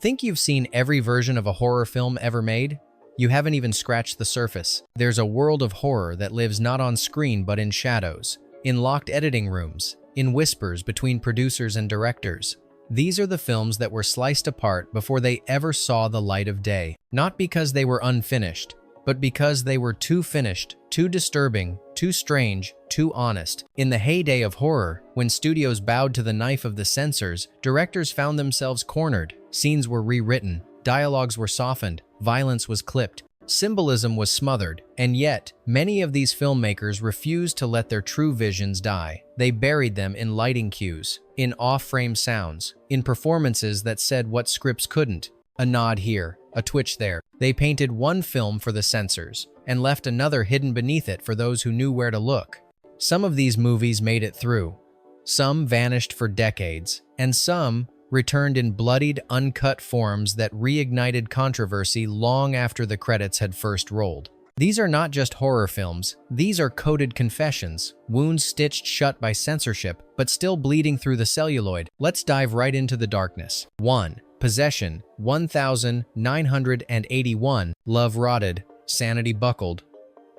Think you've seen every version of a horror film ever made? You haven't even scratched the surface. There's a world of horror that lives not on screen but in shadows, in locked editing rooms, in whispers between producers and directors. These are the films that were sliced apart before they ever saw the light of day. Not because they were unfinished, but because they were too finished, too disturbing, too strange, too honest. In the heyday of horror, when studios bowed to the knife of the censors, directors found themselves cornered. Scenes were rewritten, dialogues were softened, violence was clipped, symbolism was smothered, and yet, many of these filmmakers refused to let their true visions die. They buried them in lighting cues, in off-frame sounds, in performances that said what scripts couldn't. A nod here, a twitch there. They painted one film for the censors, and left another hidden beneath it for those who knew where to look. Some of these movies made it through. Some vanished for decades, and some returned in bloodied, uncut forms that reignited controversy long after the credits had first rolled. These are not just horror films, these are coded confessions, wounds stitched shut by censorship, but still bleeding through the celluloid. Let's dive right into the darkness. 1. Possession, 1981, love rotted, sanity buckled,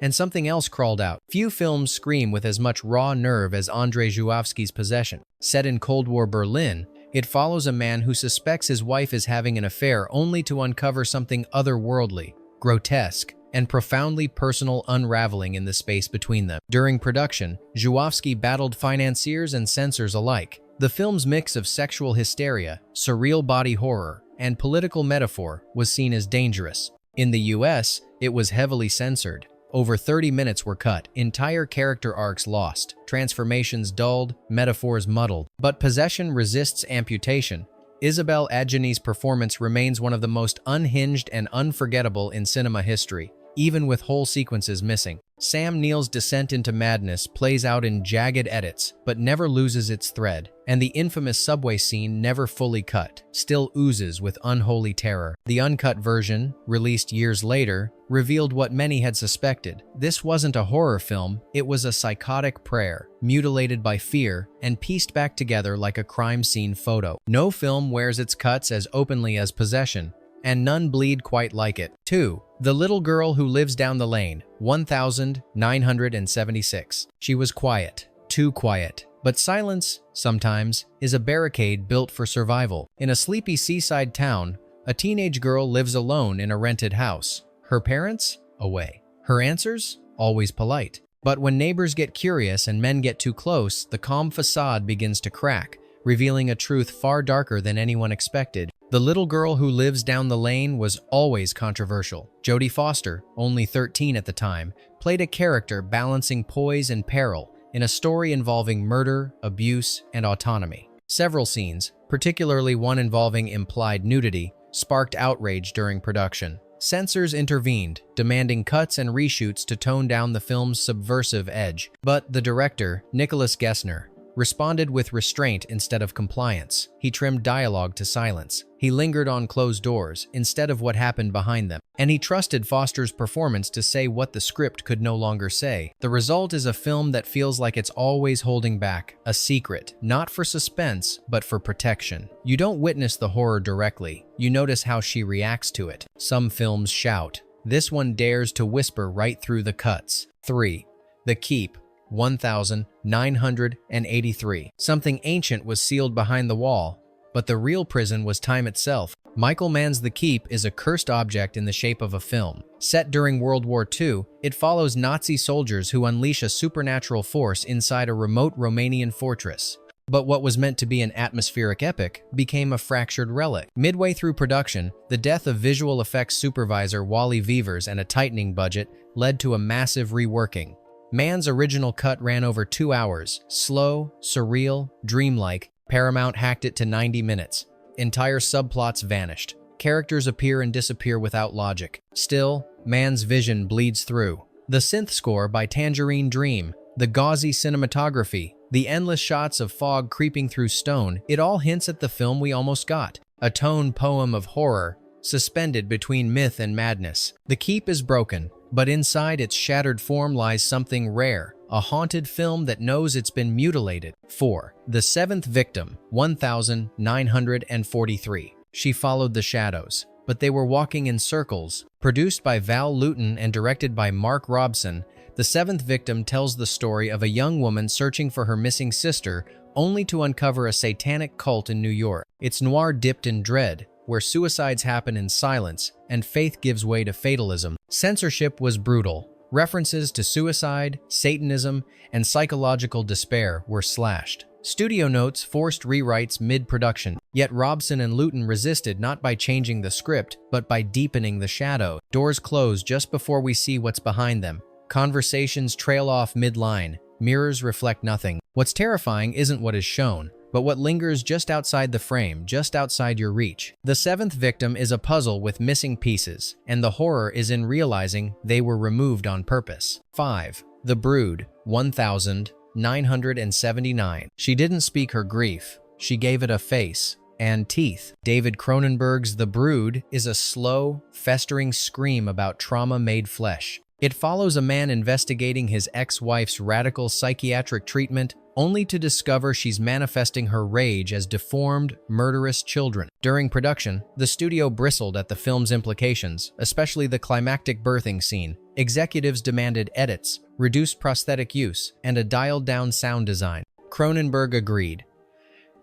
and something else crawled out. Few films scream with as much raw nerve as Andrzej Żuławski's Possession. Set in Cold War Berlin, it follows a man who suspects his wife is having an affair only to uncover something otherworldly, grotesque, and profoundly personal unraveling in the space between them. During production, Żuławski battled financiers and censors alike. The film's mix of sexual hysteria, surreal body horror, and political metaphor was seen as dangerous. In the US, it was heavily censored. Over 30 minutes were cut, entire character arcs lost, transformations dulled, metaphors muddled. But Possession resists amputation. Isabelle Adjani's performance remains one of the most unhinged and unforgettable in cinema history, even with whole sequences missing. Sam Neill's descent into madness plays out in jagged edits, but never loses its thread, and the infamous subway scene, never fully cut, still oozes with unholy terror. The uncut version, released years later, revealed what many had suspected. This wasn't a horror film, it was a psychotic prayer, mutilated by fear and pieced back together like a crime scene photo. No film wears its cuts as openly as Possession, and none bleed quite like it. 2. The Little Girl Who Lives Down the Lane, 1976. She was quiet, too quiet. But silence, sometimes, is a barricade built for survival. In a sleepy seaside town, a teenage girl lives alone in a rented house. Her parents? Away. Her answers? Always polite. But when neighbors get curious and men get too close, the calm facade begins to crack, revealing a truth far darker than anyone expected. The Little Girl Who Lives Down the Lane was always controversial. Jodie Foster, only 13 at the time, played a character balancing poise and peril in a story involving murder, abuse, and autonomy. Several scenes, particularly one involving implied nudity, sparked outrage during production. Censors intervened, demanding cuts and reshoots to tone down the film's subversive edge. But the director, Nicholas Gessner, responded with restraint instead of compliance. He trimmed dialogue to silence. He lingered on closed doors instead of what happened behind them. And he trusted Foster's performance to say what the script could no longer say. The result is a film that feels like it's always holding back, a secret, not for suspense, but for protection. You don't witness the horror directly. You notice how she reacts to it. Some films shout. This one dares to whisper right through the cuts. 3. The Keep, 1983. Something ancient was sealed behind the wall, but the real prison was time itself. Michael Mann's The Keep is a cursed object in the shape of a film. Set during World War II, it follows Nazi soldiers who unleash a supernatural force inside a remote Romanian fortress. But what was meant to be an atmospheric epic became a fractured relic. Midway through production, the death of visual effects supervisor Wally Vevers and a tightening budget led to a massive reworking. Mann's original cut ran over 2 hours. Slow, surreal, dreamlike. Paramount hacked it to 90 minutes. Entire subplots vanished. Characters appear and disappear without logic. Still, Mann's vision bleeds through. The synth score by Tangerine Dream, the gauzy cinematography, the endless shots of fog creeping through stone, it all hints at the film we almost got. A tone poem of horror, suspended between myth and madness. The Keep is broken, but inside its shattered form lies something rare, a haunted film that knows it's been mutilated. 4. The Seventh Victim, 1943. She followed the shadows, but they were walking in circles. Produced by Val Lewton and directed by Mark Robson, The Seventh Victim tells the story of a young woman searching for her missing sister, only to uncover a satanic cult in New York. It's noir dipped in dread, where suicides happen in silence and faith gives way to fatalism. Censorship was brutal. References to suicide, Satanism, and psychological despair were slashed. Studio notes forced rewrites mid-production, yet Robson and Lewton resisted not by changing the script, but by deepening the shadow. Doors close just before we see what's behind them. Conversations trail off mid-line. Mirrors reflect nothing. What's terrifying isn't what is shown, but what lingers just outside the frame, just outside your reach. The Seventh Victim is a puzzle with missing pieces, and the horror is in realizing they were removed on purpose. 5. The Brood, 1979. She didn't speak her grief. She gave it a face and teeth. David Cronenberg's The Brood is a slow, festering scream about trauma made flesh. It follows a man investigating his ex-wife's radical psychiatric treatment, only to discover she's manifesting her rage as deformed, murderous children. During production, the studio bristled at the film's implications, especially the climactic birthing scene. Executives demanded edits, reduced prosthetic use, and a dialed-down sound design. Cronenberg agreed,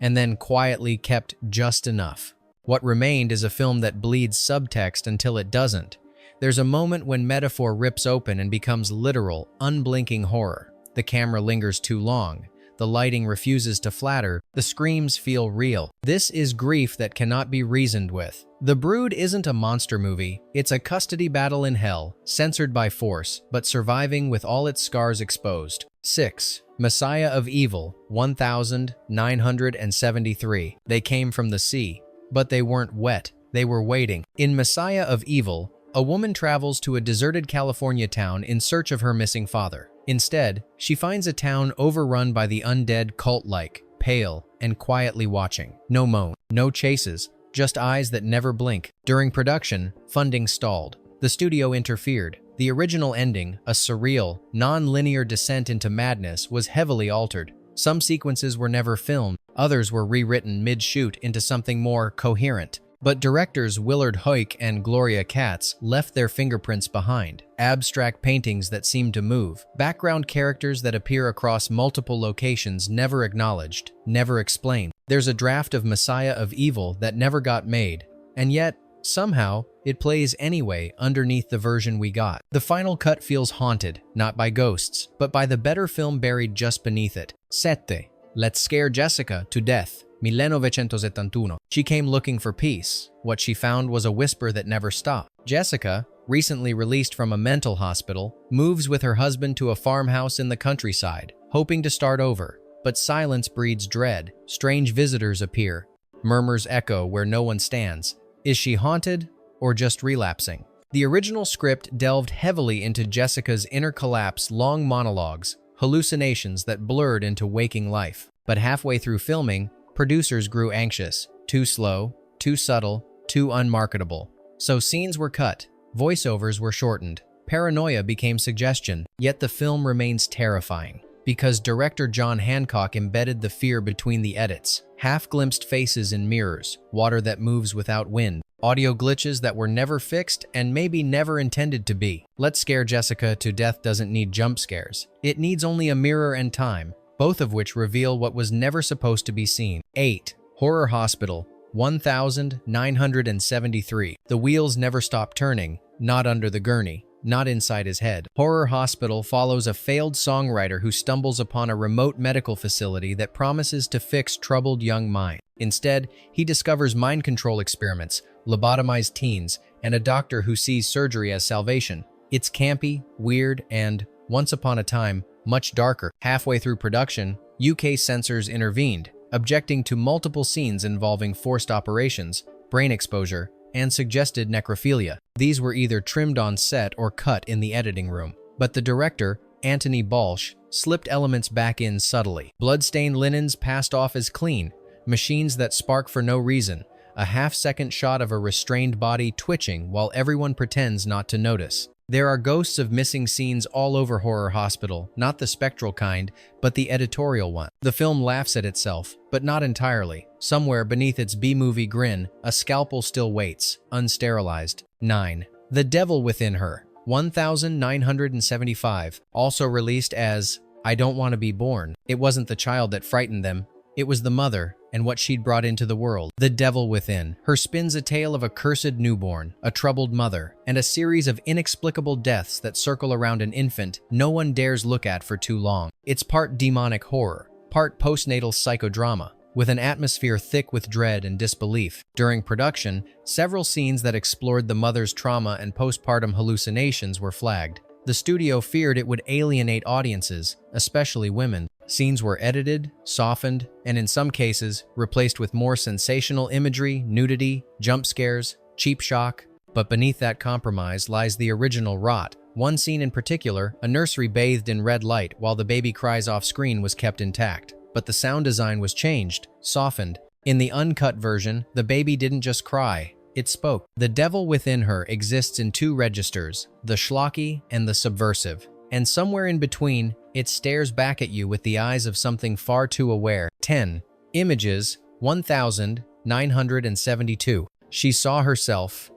and then quietly kept just enough. What remained is a film that bleeds subtext until it doesn't. There's a moment when metaphor rips open and becomes literal, unblinking horror. The camera lingers too long. The lighting refuses to flatter. The screams feel real. This is grief that cannot be reasoned with. The Brood isn't a monster movie. It's a custody battle in hell, censored by force, but surviving with all its scars exposed. 6. Messiah of Evil, 1973. They came from the sea, but they weren't wet. They were waiting. In Messiah of Evil, a woman travels to a deserted California town in search of her missing father. Instead, she finds a town overrun by the undead cult-like, pale, and quietly watching. No moan, no chases, just eyes that never blink. During production, funding stalled. The studio interfered. The original ending, a surreal, non-linear descent into madness, was heavily altered. Some sequences were never filmed, others were rewritten mid-shoot into something more coherent. But directors Willard Huyck and Gloria Katz left their fingerprints behind. Abstract paintings that seem to move. Background characters that appear across multiple locations never acknowledged, never explained. There's a draft of Messiah of Evil that never got made, and yet, somehow, it plays anyway underneath the version we got. The final cut feels haunted, not by ghosts, but by the better film buried just beneath it. 7. Let's Scare Jessica to Death, 1971. She came looking for peace. What she found was a whisper that never stopped. Jessica, recently released from a mental hospital, moves with her husband to a farmhouse in the countryside, hoping to start over. But silence breeds dread. Strange visitors appear. Murmurs echo where no one stands. Is she haunted or just relapsing? The original script delved heavily into Jessica's inner collapse, long monologues, hallucinations that blurred into waking life. But halfway through filming, producers grew anxious. Too slow, too subtle, too unmarketable. So scenes were cut, voiceovers were shortened, paranoia became suggestion, yet the film remains terrifying. Because director John Hancock embedded the fear between the edits. Half-glimpsed faces in mirrors, water that moves without wind, audio glitches that were never fixed and maybe never intended to be. Let's Scare Jessica to Death doesn't need jump scares. It needs only a mirror and time, both of which reveal what was never supposed to be seen. 8. Horror Hospital, 1973. The wheels never stop turning, not under the gurney, not inside his head. Horror Hospital follows a failed songwriter who stumbles upon a remote medical facility that promises to fix troubled young mind. Instead, he discovers mind control experiments, lobotomized teens, and a doctor who sees surgery as salvation. It's campy, weird, and, once upon a time, much darker. Halfway through production, UK censors intervened, objecting to multiple scenes involving forced operations, brain exposure, and suggested necrophilia. These were either trimmed on set or cut in the editing room. But the director, Anthony Balch, slipped elements back in subtly. Bloodstained linens passed off as clean, machines that spark for no reason, a half-second shot of a restrained body twitching while everyone pretends not to notice. There are ghosts of missing scenes all over Horror Hospital, not the spectral kind, but the editorial one. The film laughs at itself, but not entirely. Somewhere beneath its B-movie grin, a scalpel still waits, unsterilized. 9. The Devil Within Her, 1975, also released as I Don't Want to Be Born. It wasn't the child that frightened them, it was the mother and what she'd brought into the world. The Devil Within Her spins a tale of a cursed newborn, a troubled mother, and a series of inexplicable deaths that circle around an infant no one dares look at for too long. It's part demonic horror, part postnatal psychodrama, with an atmosphere thick with dread and disbelief. During production, several scenes that explored the mother's trauma and postpartum hallucinations were flagged. The studio feared it would alienate audiences, especially women. Scenes were edited, softened, and in some cases, replaced with more sensational imagery, nudity, jump scares, cheap shock. But beneath that compromise lies the original rot. One scene in particular, a nursery bathed in red light while the baby cries off screen, was kept intact. But the sound design was changed, softened. In the uncut version, the baby didn't just cry, it spoke. The Devil Within Her exists in two registers, the schlocky and the subversive. And somewhere in between, it stares back at you with the eyes of something far too aware. 10. Images, 1972. She saw herself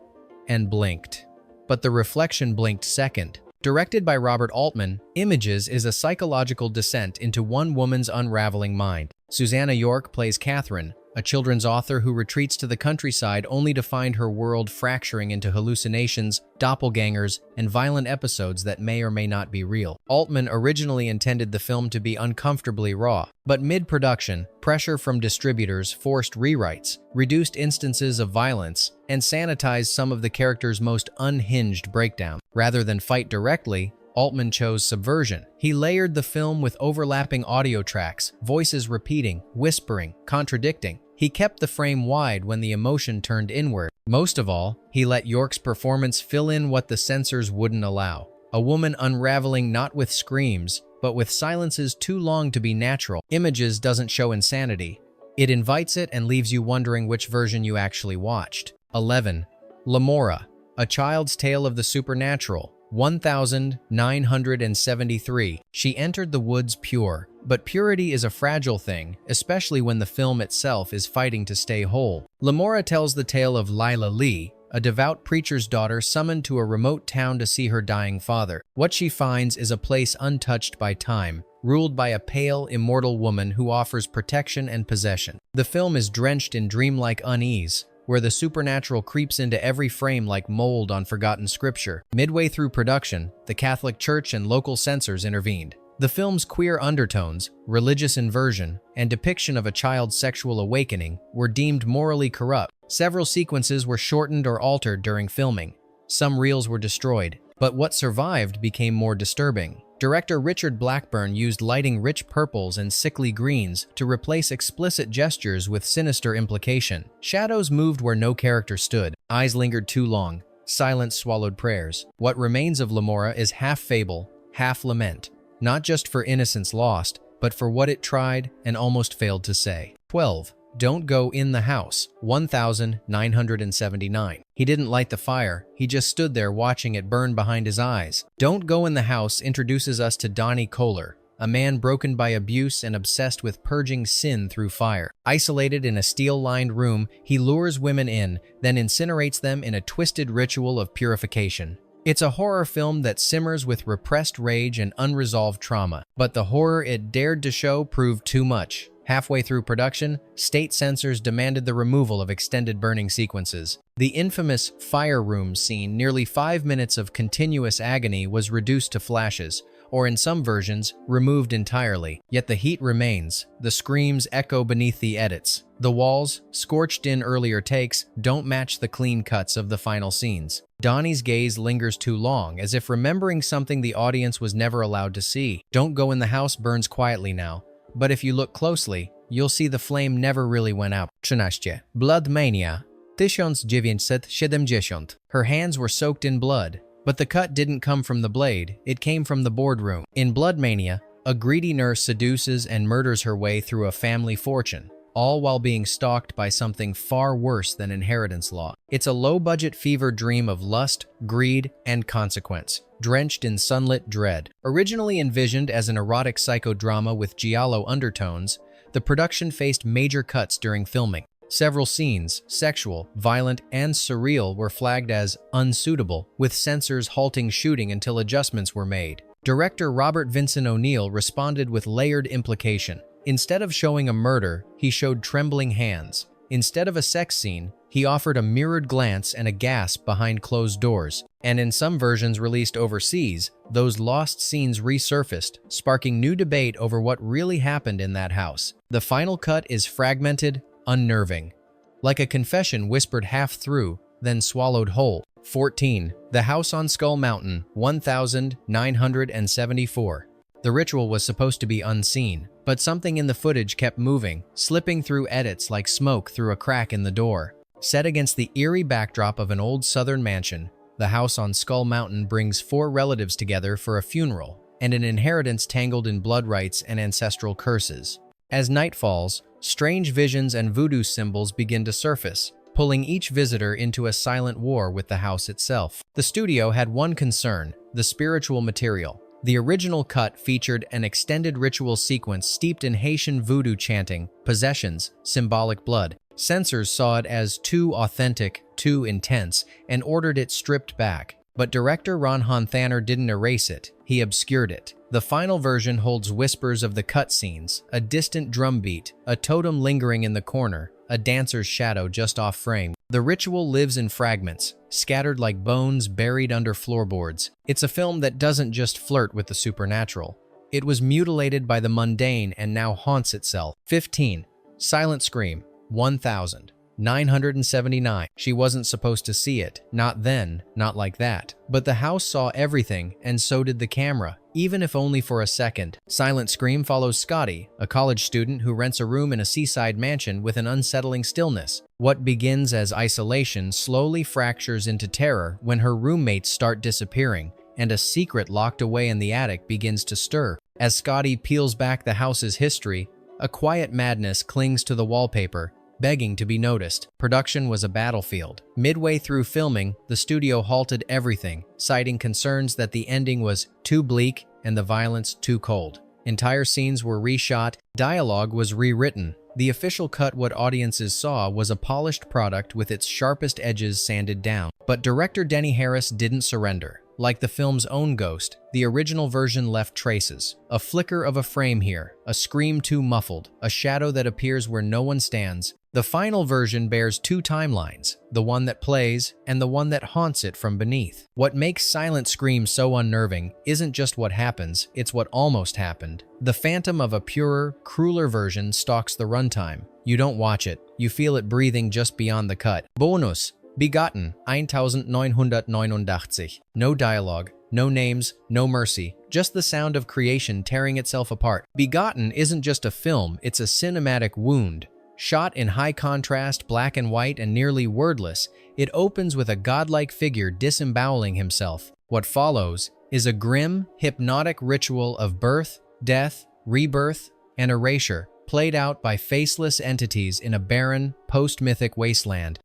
and blinked. But the reflection blinked second. Directed by Robert Altman, Images is a psychological descent into one woman's unraveling mind. Susanna York plays Catherine, a children's author who retreats to the countryside only to find her world fracturing into hallucinations, doppelgangers, and violent episodes that may or may not be real. Altman originally intended the film to be uncomfortably raw, but mid-production, pressure from distributors forced rewrites, reduced instances of violence, and sanitized some of the characters' most unhinged breakdown. Rather than fight directly, Altman chose subversion. He layered the film with overlapping audio tracks, voices repeating, whispering, contradicting. He kept the frame wide when the emotion turned inward. Most of all, he let York's performance fill in what the censors wouldn't allow. A woman unraveling not with screams, but with silences too long to be natural. Images doesn't show insanity. It invites it and leaves you wondering which version you actually watched. 11. Lamora, A Child's Tale of the Supernatural, 1973. She entered the woods pure, but purity is a fragile thing, especially when the film itself is fighting to stay whole. Lamora tells the tale of Lila Lee, a devout preacher's daughter summoned to a remote town to see her dying father. What she finds is a place untouched by time, ruled by a pale, immortal woman who offers protection and possession. The film is drenched in dreamlike unease, where the supernatural creeps into every frame like mold on forgotten scripture. Midway through production, the Catholic Church and local censors intervened. The film's queer undertones, religious inversion, and depiction of a child's sexual awakening were deemed morally corrupt. Several sequences were shortened or altered during filming. Some reels were destroyed, but what survived became more disturbing. Director Richard Blackburn used lighting rich purples and sickly greens to replace explicit gestures with sinister implication. Shadows moved where no character stood. Eyes lingered too long. Silence swallowed prayers. What remains of Lamora is half fable, half lament, not just for innocence lost, but for what it tried and almost failed to say. 12. Don't Go in the House, 1979. He didn't light the fire, he just stood there watching it burn behind his eyes. Don't Go in the House introduces us to Donnie Kohler, a man broken by abuse and obsessed with purging sin through fire. Isolated in a steel-lined room, he lures women in, then incinerates them in a twisted ritual of purification. It's a horror film that simmers with repressed rage and unresolved trauma, but the horror it dared to show proved too much. Halfway through production, state censors demanded the removal of extended burning sequences. The infamous fire room scene, nearly 5 minutes of continuous agony, was reduced to flashes, or in some versions, removed entirely. Yet the heat remains. The screams echo beneath the edits. The walls, scorched in earlier takes, don't match the clean cuts of the final scenes. Donnie's gaze lingers too long, as if remembering something the audience was never allowed to see. Don't Go in the House burns quietly now, but if you look closely, you'll see the flame never really went out. 13. Blood Mania, 1970. Her hands were soaked in blood, but the cut didn't come from the blade, it came from the boardroom. In Blood Mania, a greedy nurse seduces and murders her way through a family fortune. all while being stalked by something far worse than inheritance law. It's a low-budget fever dream of lust, greed, and consequence, drenched in sunlit dread. Originally envisioned as an erotic psychodrama with giallo undertones, the production faced major cuts during filming. Several scenes, sexual, violent, and surreal, were flagged as unsuitable, with censors halting shooting until adjustments were made. Director Robert Vincent O'Neill responded with layered implication. Instead of showing a murder, he showed trembling hands. Instead of a sex scene, he offered a mirrored glance and a gasp behind closed doors. And in some versions released overseas, those lost scenes resurfaced, sparking new debate over what really happened in that house. The final cut is fragmented, unnerving, like a confession whispered half through, then swallowed whole. 14. The House on Skull Mountain, 1974. The ritual was supposed to be unseen, but something in the footage kept moving, slipping through edits like smoke through a crack in the door. Set against the eerie backdrop of an old southern mansion, The House on Skull Mountain brings 4 relatives together for a funeral and an inheritance tangled in blood rites and ancestral curses. As night falls, strange visions and voodoo symbols begin to surface, pulling each visitor into a silent war with the house itself. The studio had one concern: the spiritual material. The original cut featured an extended ritual sequence steeped in Haitian voodoo chanting, possessions, symbolic blood. Censors saw it as too authentic, too intense, and ordered it stripped back. But director Ron Honthaner didn't erase it, he obscured it. The final version holds whispers of the cutscenes, a distant drum beat, a totem lingering in the corner, a dancer's shadow just off frame. The ritual lives in fragments, scattered like bones buried under floorboards. It's a film that doesn't just flirt with the supernatural. It was mutilated by the mundane and now haunts itself. 15. Silent Scream, 1979. She wasn't supposed to see it. Not then, not like that. But the house saw everything, and so did the camera, even if only for a second. Silent Scream follows Scotty, a college student who rents a room in a seaside mansion with an unsettling stillness. What begins as isolation slowly fractures into terror when her roommates start disappearing, and a secret locked away in the attic begins to stir. As Scotty peels back the house's history, a quiet madness clings to the wallpaper, begging to be noticed. Production was a battlefield. Midway through filming, the studio halted everything, citing concerns that the ending was too bleak and the violence too cold. Entire scenes were reshot, dialogue was rewritten. The official cut, what audiences saw, was a polished product with its sharpest edges sanded down. But director Denny Harris didn't surrender. Like the film's own ghost, the original version left traces. A flicker of a frame here, a scream too muffled, a shadow that appears where no one stands. The final version bears 2 timelines, the one that plays and the one that haunts it from beneath. What makes Silent Scream so unnerving isn't just what happens, it's what almost happened. The phantom of a purer, crueler version stalks the runtime. You don't watch it, you feel it breathing just beyond the cut. Bonus: Begotten, 1989. No dialogue, no names, no mercy, just the sound of creation tearing itself apart. Begotten isn't just a film, it's a cinematic wound. Shot in high contrast, black and white, and nearly wordless, it opens with a godlike figure disemboweling himself. What follows is a grim, hypnotic ritual of birth, death, rebirth, and erasure, played out by faceless entities in a barren, post-mythic wasteland.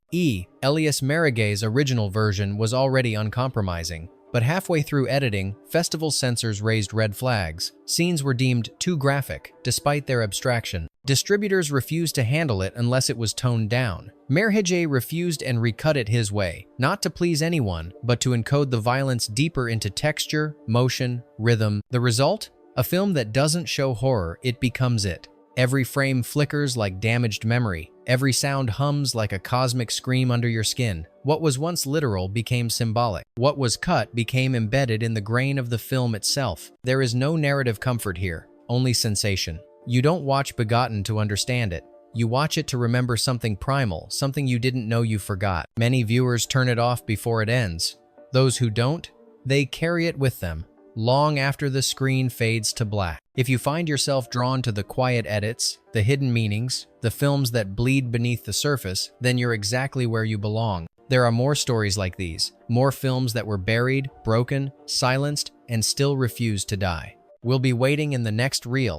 Elias Meriguez's original version was already uncompromising, but halfway through editing, festival censors raised red flags. Scenes were deemed too graphic, despite their abstraction. Distributors refused to handle it unless it was toned down. Meriguez refused and recut it his way, not to please anyone, but to encode the violence deeper into texture, motion, rhythm. The result? A film that doesn't show horror, it becomes it. Every frame flickers like damaged memory. Every sound hums like a cosmic scream under your skin. What was once literal became symbolic. What was cut became embedded in the grain of the film itself. There is no narrative comfort here, only sensation. You don't watch Begotten to understand it. You watch it to remember something primal, something you didn't know you forgot. Many viewers turn it off before it ends. Those who don't, they carry it with them, long after the screen fades to black. If you find yourself drawn to the quiet edits, the hidden meanings, the films that bleed beneath the surface, then you're exactly where you belong. There are more stories like these, more films that were buried, broken, silenced, and still refused to die. We'll be waiting in the next reel.